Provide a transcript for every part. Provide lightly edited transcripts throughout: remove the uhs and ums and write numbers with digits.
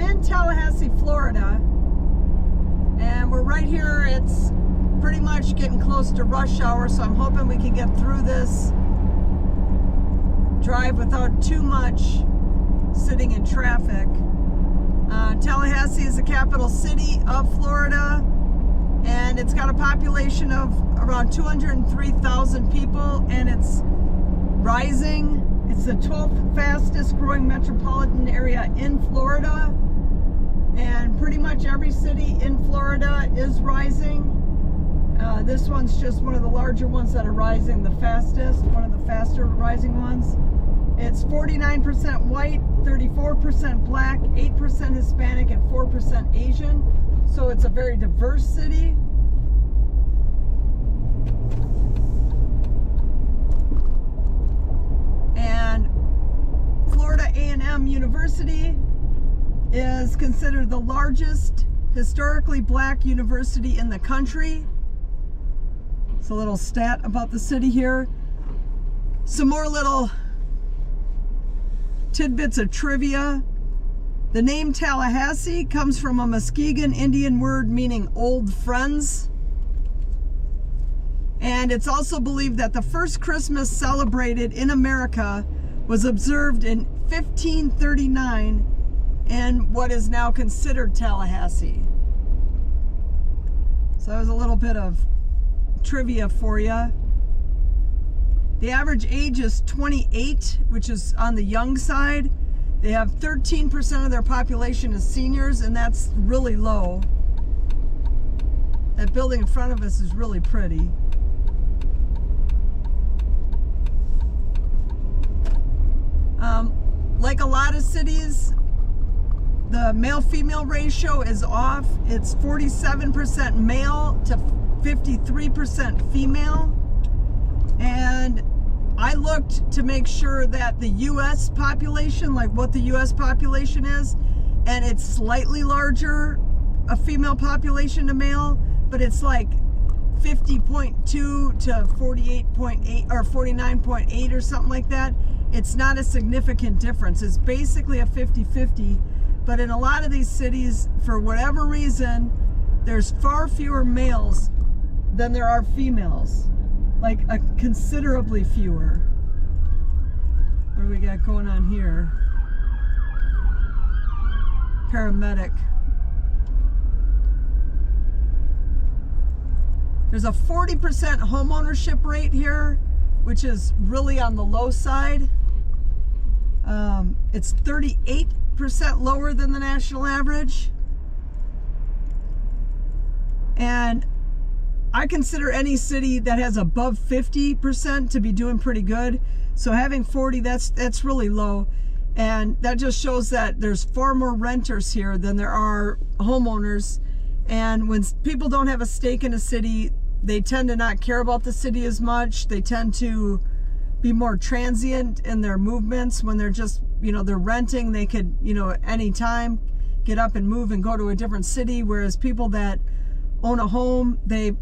in Tallahassee, Florida, and we're right here. It's pretty much getting close to rush hour, so I'm hoping we can get through this drive without too much sitting in traffic. Tallahassee is the capital city of Florida, and it's got a population of around 203,000 people, and it's rising. It's the 12th fastest growing metropolitan area in Florida, and pretty much every city in Florida is rising. This one's just one of the larger ones that are rising the fastest, one of the faster rising ones. It's 49% white, 34% black, 8% Hispanic, and 4% Asian. So it's a very diverse city. And Florida A&M University is considered the largest historically black university in the country. It's a little stat about the city here. Some more little tidbits of trivia. The name Tallahassee comes from a Muskegon Indian word meaning old friends. And it's also believed that the first Christmas celebrated in America was observed in 1539 in what is now considered Tallahassee. So that was a little bit of trivia for you. The average age is 28, which is on the young side. They have 13% of their population is seniors, and that's really low. That building in front of us is really pretty. Like a lot of cities, the male-female ratio is off. It's 47% male to 53% female. And I looked to make sure that the U.S. population, like what the U.S. population is, and it's slightly larger, a female population to male, but it's like 50.2 to 48.8 or 49.8 or something like that. It's not a significant difference. It's basically a 50-50, but in a lot of these cities, for whatever reason, there's far fewer males than there are females. Like a considerably fewer. What do we got going on here? Paramedic. There's a 40% home ownership rate here, which is really on the low side. It's 38% lower than the national average. And I consider any city that has above 50% to be doing pretty good. So having 40, that's really low. And that just shows that there's far more renters here than there are homeowners. And when people don't have a stake in a city, they tend to not care about the city as much. They tend to be more transient in their movements. When they're just, they're renting, they could, anytime get up and move and go to a different city. Whereas people that own a home, they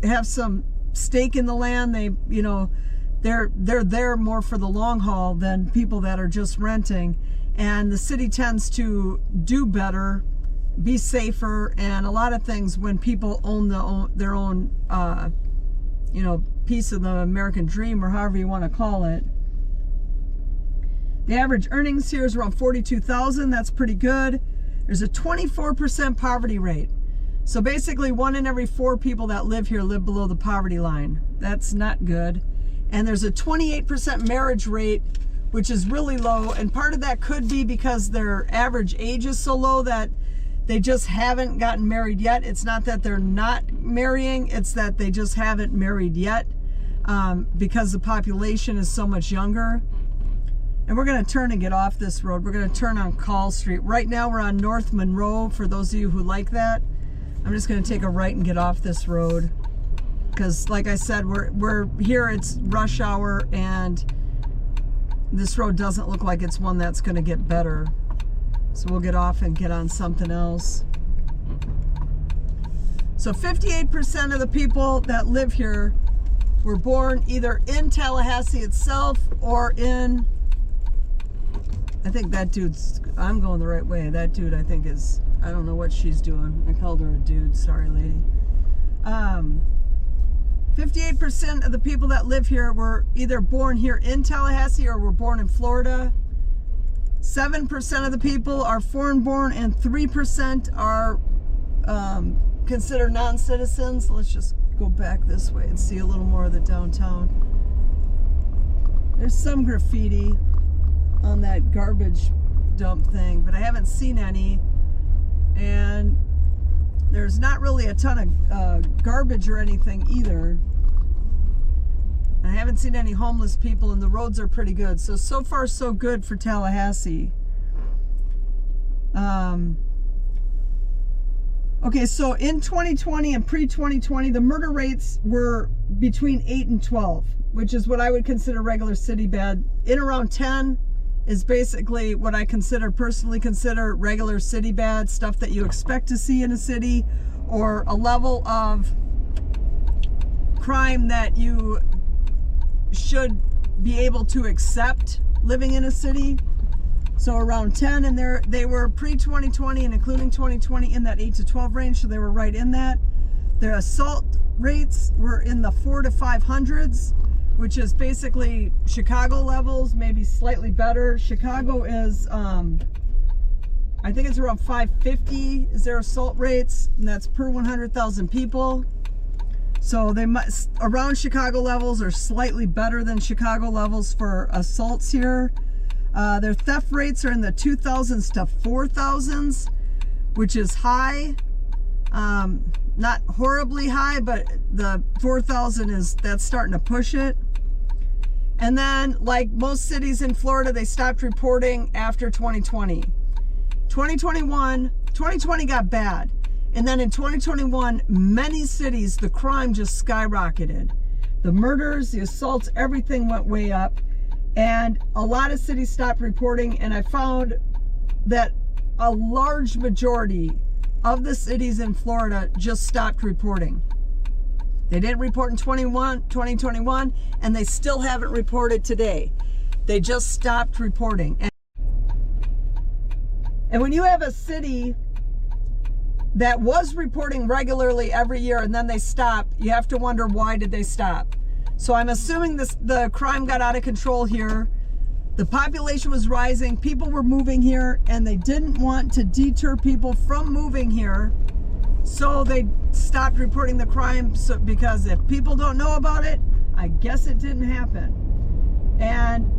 have some stake in the land. They're there more for the long haul than people that are just renting. And the city tends to do better, be safer, and a lot of things when people own their own piece of the American dream, or however you want to call it. The average earnings here is around $42,000. That's pretty good. There's a 24% poverty rate. So basically 1 in every 4 people that live here live below the poverty line. That's not good. And there's a 28% marriage rate, which is really low. And part of that could be because their average age is so low that they just haven't gotten married yet. It's not that they're not marrying, it's that they just haven't married yet because the population is so much younger. And we're going to turn and get off this road. We're going to turn on Call Street. Right now we're on North Monroe, for those of you who like that. I'm just going to take a right and get off this road because, like I said, we're here, it's rush hour, and this road doesn't look like it's one that's going to get better. So we'll get off and get on something else. So 58% of the people that live here were born either in Tallahassee itself or in I think that dude's, I'm going the right way. That dude, I think, is, I don't know what she's doing. I called her a dude. Sorry, lady. 58% of the people that live here were either born here in Tallahassee or were born in Florida. 7% of the people are foreign born, and 3% are considered non-citizens. Let's just go back this way and see a little more of the downtown. There's some graffiti on that garbage dump thing, but I haven't seen any. And there's not really a ton of garbage or anything either. I haven't seen any homeless people, and the roads are pretty good. So far, so good for Tallahassee. Okay, so in 2020 and pre-2020, the murder rates were between 8 and 12, which is what I would consider regular city bad. In around 10 is basically what I personally consider regular city bad, stuff that you expect to see in a city, or a level of crime that you should be able to accept living in a city. So around 10, and they were pre-2020 and including 2020 in that 8 to 12 range, so they were right in that. Their assault rates were in the 400 to 500s, which is basically Chicago levels, maybe slightly better. Chicago is, I think it's around 550 is their assault rates, and that's per 100,000 people. So they must, around Chicago levels, are slightly better than Chicago levels for assaults here. Their theft rates are in the 2,000s to 4,000s, which is high. Not horribly high, but the 4,000 that's starting to push it. And then, like most cities in Florida, they stopped reporting after 2020. 2020 got bad. And then in 2021, many cities, the crime just skyrocketed. The murders, the assaults, everything went way up. And a lot of cities stopped reporting, and I found that a large majority of the cities in Florida just stopped reporting. They didn't report in 2021, and they still haven't reported today. They just stopped reporting. And when you have a city that was reporting regularly every year and then they stop, you have to wonder, why did they stop? So I'm assuming the crime got out of control here. The population was rising, people were moving here, and they didn't want to deter people from moving here. So they stopped reporting the crime, because if people don't know about it, I guess it didn't happen. And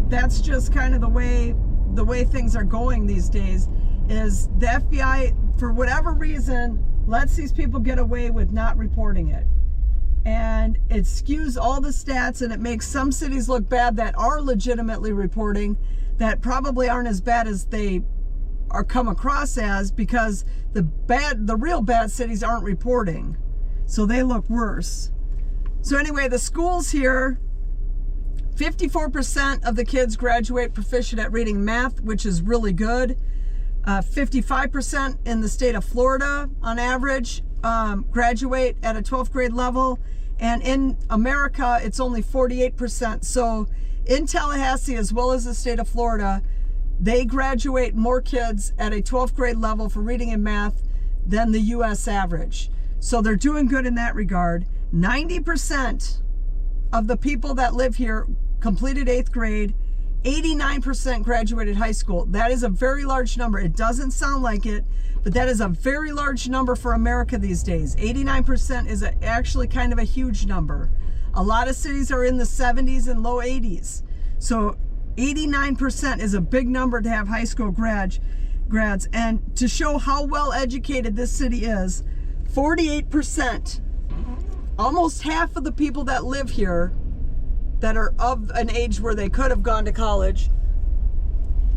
that's just kind of the way things are going these days, is the FBI, for whatever reason, lets these people get away with not reporting it. And it skews all the stats, and it makes some cities look bad that are legitimately reporting, that probably aren't as bad as they are come across as, because the real bad cities aren't reporting, so they look worse. So anyway, the schools here, 54% of the kids graduate proficient at reading and math, which is really good. 55% in the state of Florida on average graduate at a 12th grade level, and in America it's only 48%. So in Tallahassee, as well as the state of Florida, they graduate more kids at a 12th grade level for reading and math than the US average. So they're doing good in that regard. 90% of the people that live here completed 8th grade. 89% graduated high school. That is a very large number. It doesn't sound like it, but that is a very large number for America these days. 89% is actually kind of a huge number. A lot of cities are in the 70s and low 80s. So 89% is a big number to have high school grads. And to show how well educated this city is, 48%, almost half of the people that live here that are of an age where they could have gone to college,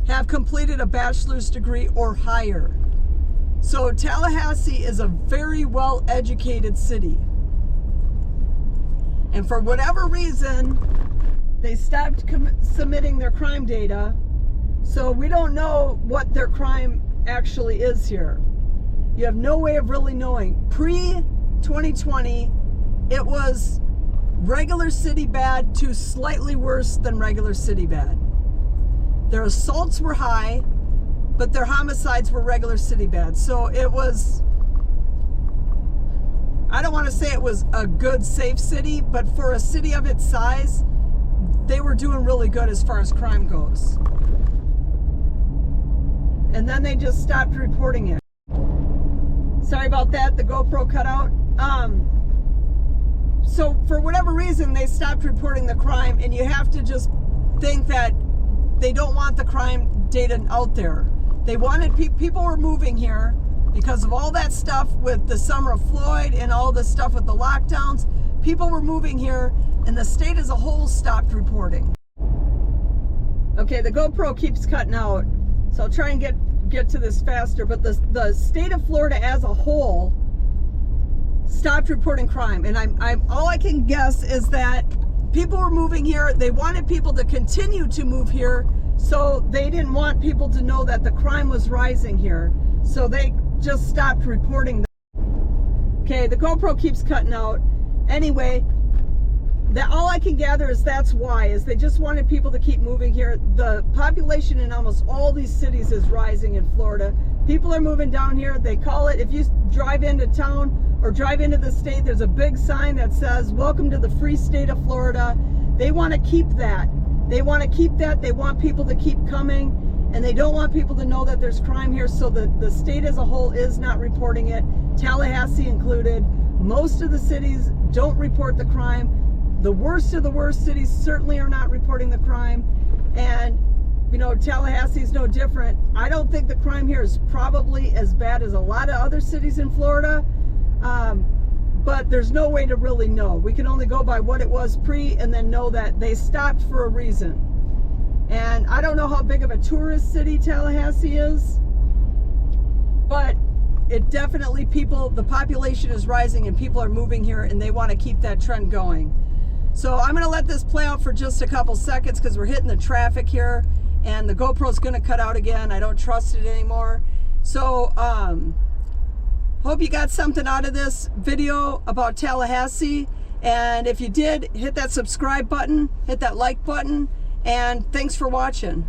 have completed a bachelor's degree or higher. So Tallahassee is a very well-educated city. And for whatever reason, they stopped submitting their crime data, so we don't know what their crime actually is here. You have no way of really knowing. Pre-2020, it was regular city bad to slightly worse than regular city bad. Their assaults were high, but their homicides were regular city bad. So it was, I don't want to say it was a good, safe city, but for a city of its size, they were doing really good as far as crime goes. And then they just stopped reporting it. Sorry about that, the GoPro cut out. So for whatever reason, they stopped reporting the crime, and you have to just think that they don't want the crime data out there. They wanted people were moving here because of all that stuff with the summer of Floyd and all the stuff with the lockdowns. People were moving here, and the state as a whole stopped reporting. Okay, the GoPro keeps cutting out, so I'll try and get to this faster. But the state of Florida as a whole stopped reporting crime, and I'm all I can guess is that people were moving here. They wanted people to continue to move here, so they didn't want people to know that the crime was rising here, so they just stopped reporting that. Okay, the GoPro keeps cutting out. Anyway, that all I can gather is that's why, is they just wanted people to keep moving here. The population in almost all these cities is rising in Florida. People are moving down here. They call it, if you drive into town or drive into the state, there's a big sign that says, "Welcome to the free state of Florida." They want to keep that. They want to keep that. They want people to keep coming, and they don't want people to know that there's crime here, so the state as a whole is not reporting it, Tallahassee included. Most of the cities don't report the crime. The worst of the worst cities certainly are not reporting the crime, and you know, Tallahassee is no different. I don't think the crime here is probably as bad as a lot of other cities in Florida, but there's no way to really know. We can only go by what it was pre, and then know that they stopped for a reason. And I don't know how big of a tourist city Tallahassee is, but it definitely, the population is rising and people are moving here, and they want to keep that trend going. So I'm going to let this play out for just a couple seconds because we're hitting the traffic here, and the GoPro's going to cut out again. I don't trust it anymore. So hope you got something out of this video about Tallahassee, and if you did, hit that subscribe button, hit that like button, and thanks for watching.